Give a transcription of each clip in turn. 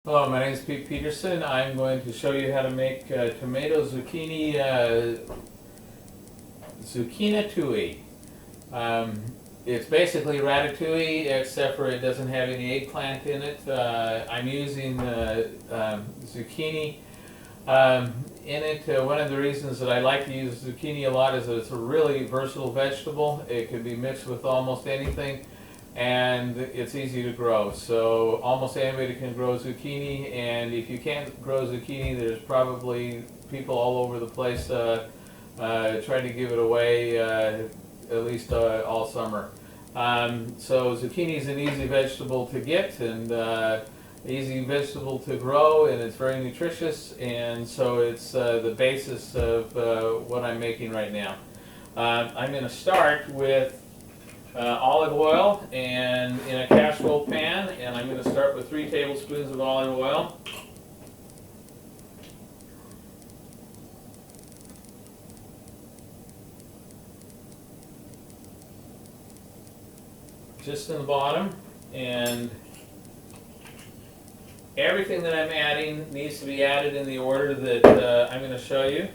Hello, my name is Pete Peterson. I'm going to show you how to make tomato zucchini zucchinatouille. It's basically ratatouille, except for it doesn't have any eggplant in it. I'm using zucchini in it. One of the reasons that I like to use zucchini a lot is that it's a really versatile vegetable. It can be mixed with almost anything, and it's easy to grow. So almost anybody can grow zucchini, and if you can't grow zucchini, there's probably people all over the place trying to give it away at least all summer. So zucchini is an easy vegetable to get, and easy vegetable to grow, and it's very nutritious, and so it's the basis of what I'm making right now. I'm going to start with olive oil and in a casserole pan, and I'm going to start with 3 tablespoons of olive oil. Just in the bottom, and everything that I'm adding needs to be added in the order that I'm going to show you.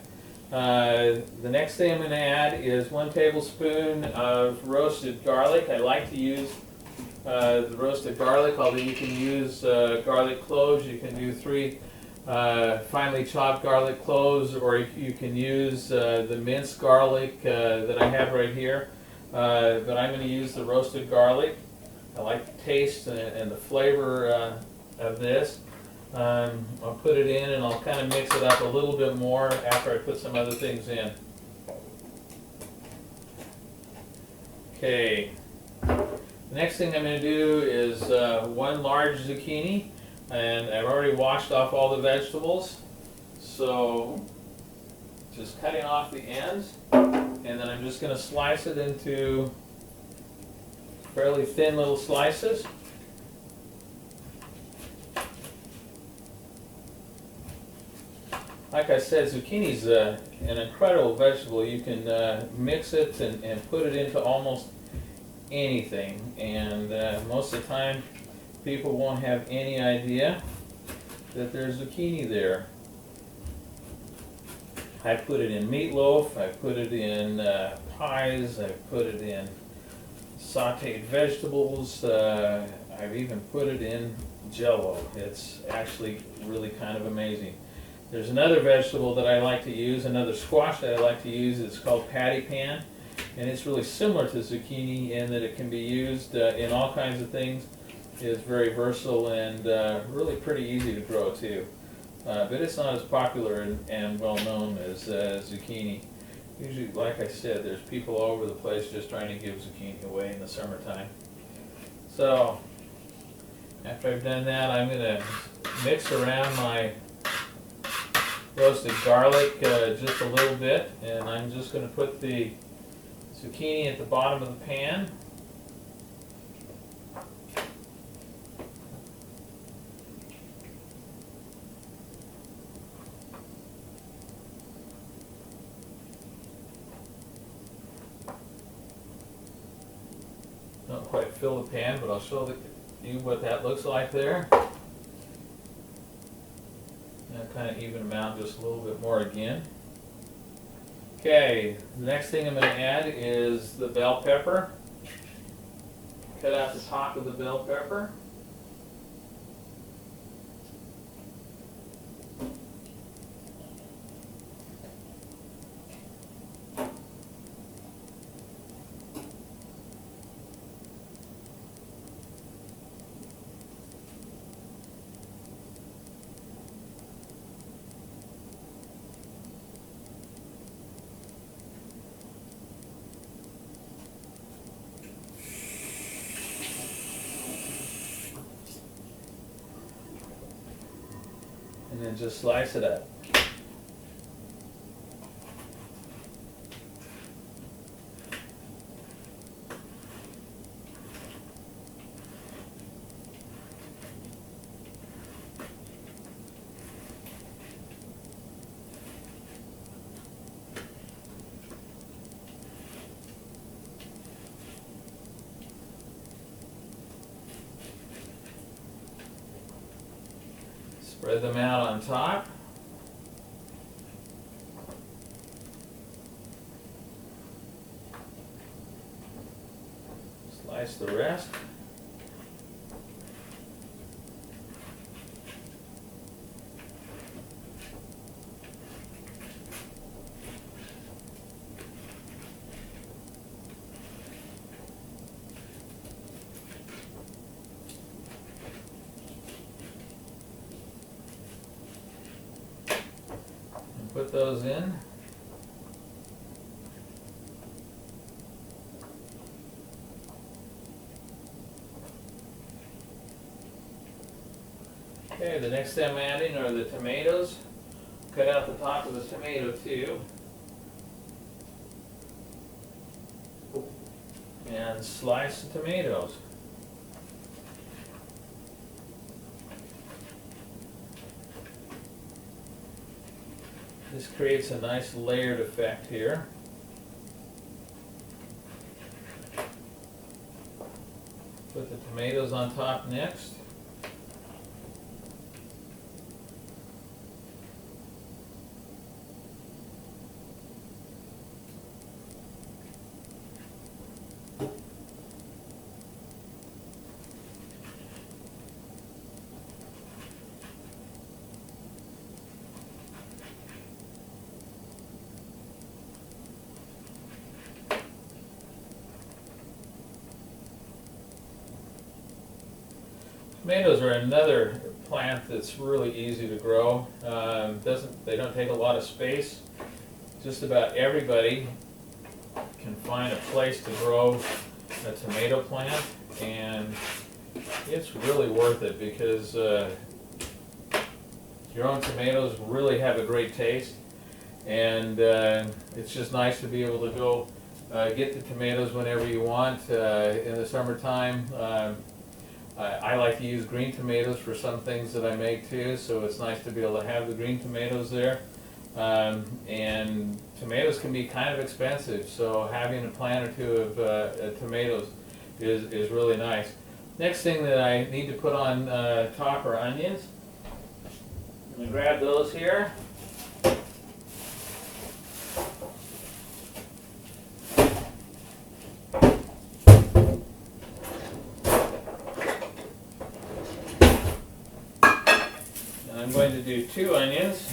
The next thing I'm going to add is 1 tablespoon of roasted garlic. I like to use the roasted garlic, although you can use garlic cloves. You can do 3 finely chopped garlic cloves, or you can use the minced garlic that I have right here. But I'm going to use the roasted garlic. I like the taste and the flavor of this. I'll put it in, and I'll kind of mix it up a little bit more after I put some other things in. Okay. The next thing I'm going to do is 1 large zucchini, and I've already washed off all the vegetables. So just cutting off the ends, and then I'm just going to slice it into fairly thin little slices. Like I said, zucchini is an incredible vegetable. You can mix it and put it into almost anything, and most of the time people won't have any idea that there's zucchini there. I put it in meatloaf, I put it in pies, I put it in sauteed vegetables, I've even put it in Jell-O. It's actually really kind of amazing. There's another vegetable that I like to use, another squash that I like to use. It's called patty pan, and it's really similar to zucchini in that it can be used in all kinds of things. It's very versatile and really pretty easy to grow too. But it's not as popular and well known as zucchini. Usually, like I said, there's people all over the place just trying to give zucchini away in the summertime. So after I've done that, I'm going to mix around my roasted garlic just a little bit, and I'm just going to put the zucchini at the bottom of the pan. Don't quite fill the pan, but I'll show you what that looks like there. Kind of even them out just a little bit more again. Okay, the next thing I'm going to add is the bell pepper. Cut out the top of the bell pepper. And then just slice it up. Spread them out on top. Slice the rest. Put those in. Okay, the next thing I'm adding are the tomatoes. Cut out the top of the tomato too. And slice the tomatoes. This creates a nice layered effect here. Put the tomatoes on top next. Tomatoes are another plant that's really easy to grow. They don't take a lot of space. Just about everybody can find a place to grow a tomato plant, and it's really worth it because your own tomatoes really have a great taste, and it's just nice to be able to go get the tomatoes whenever you want. In the summertime, I like to use green tomatoes for some things that I make too, so it's nice to be able to have the green tomatoes there. And tomatoes can be kind of expensive, so having a plant or two of tomatoes is really nice. Next thing that I need to put on top are onions. I'm going to grab those here. I'm going to do 2 onions.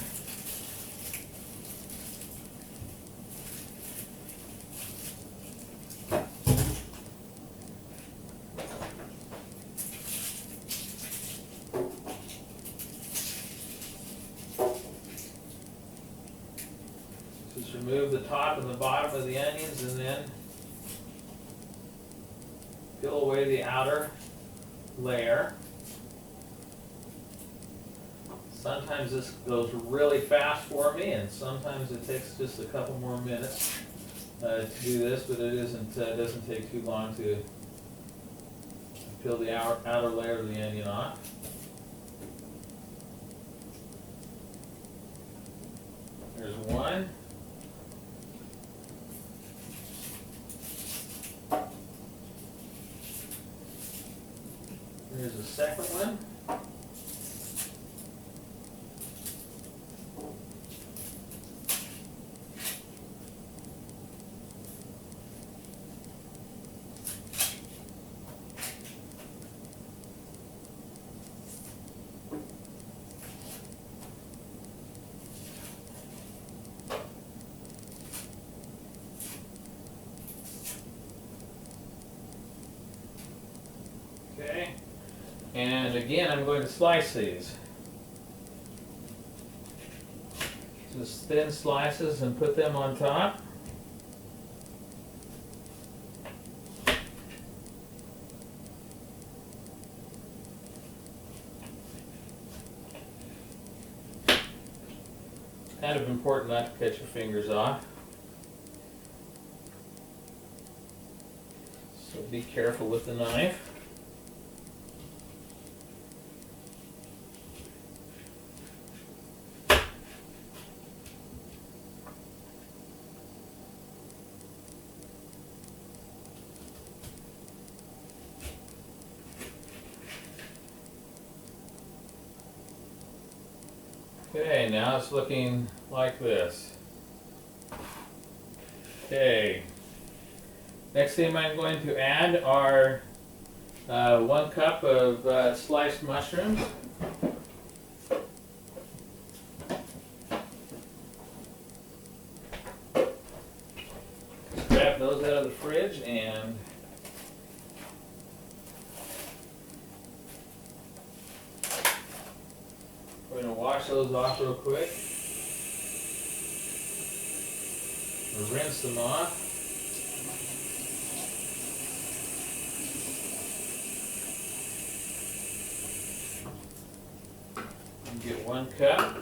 Just remove the top and the bottom of the onions and then peel away the outer layer. Sometimes this goes really fast for me, and sometimes it takes just a couple more minutes to do this, but it doesn't take too long to peel the outer layer of the onion off. There's one. There's the second one. Okay, and again I'm going to slice these. Just thin slices and put them on top. Kind of important not to cut your fingers off. So be careful with the knife. Okay, now it's looking like this. Okay. Next thing I'm going to add are 1 cup of sliced mushrooms. Grab those out of the fridge and we're going to wash those off real quick. Rinse them off. And get 1 cup.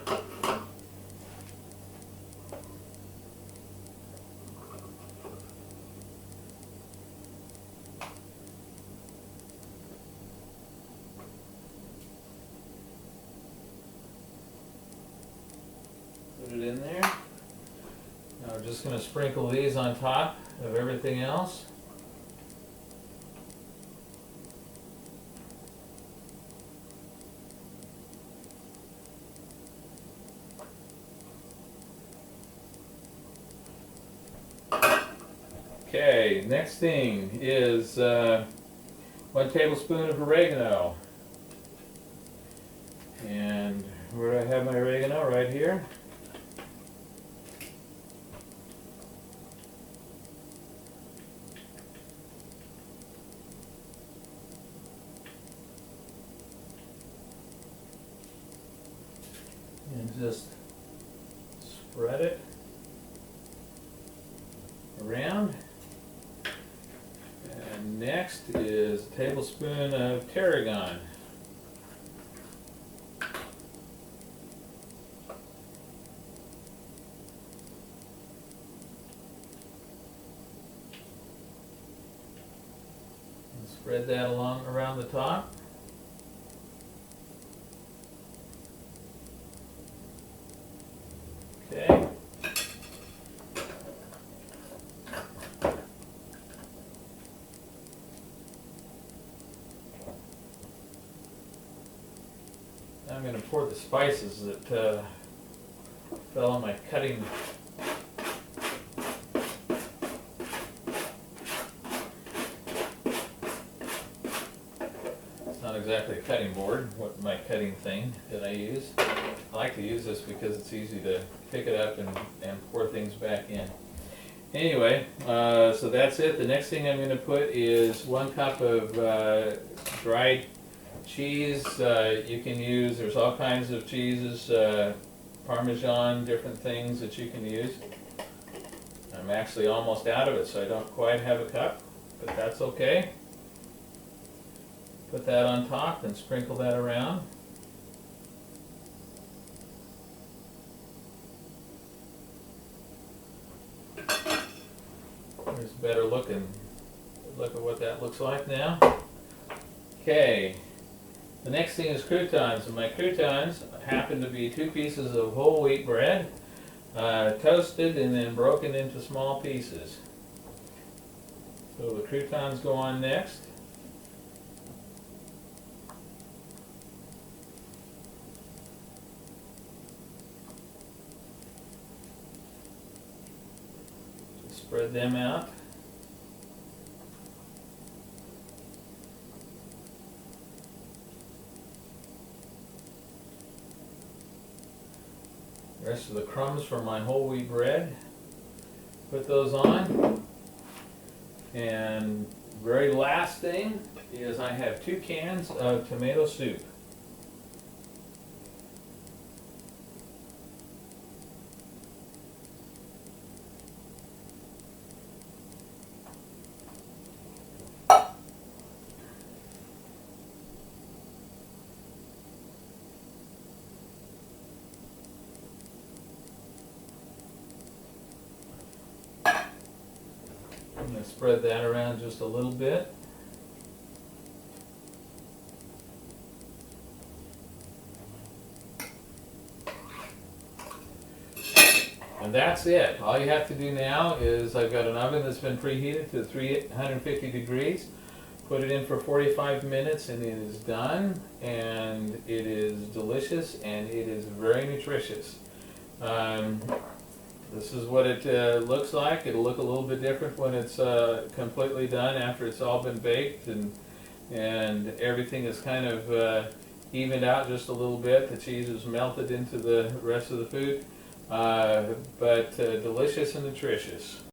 Put it in there. Now we're just going to sprinkle these on top of everything else. Okay, next thing is 1 tablespoon of oregano. And where do I have my oregano? Right here. And just spread it around. And next is a tablespoon of tarragon. And spread that along around the top. Okay. I'm going to pour the spices that fell on my cutting. It's not exactly a cutting board, what my cutting thing that I use. I like to use this because it's easy to pick it up and pour things back in. Anyway, so that's it. The next thing I'm going to put is 1 cup of dried cheese. You can use, there's all kinds of cheeses, Parmesan, different things that you can use. I'm actually almost out of it, so I don't quite have a cup, but that's okay. Put that on top and sprinkle that around. There's a better look at what that looks like now. Okay. The next thing is croutons, and my croutons happen to be 2 pieces of whole wheat bread, toasted and then broken into small pieces. So the croutons go on next. Just spread them out. The rest of the crumbs from my whole wheat bread, put those on. And very last thing is I have 2 cans of tomato soup. I'm going to spread that around just a little bit. And that's it. All you have to do now is, I've got an oven that's been preheated to 350 degrees. Put it in for 45 minutes and it is done, and it is delicious and it is very nutritious. This is what it looks like. It'll look a little bit different when it's completely done, after it's all been baked and everything is kind of evened out just a little bit. The cheese is melted into the rest of the food, but delicious and nutritious.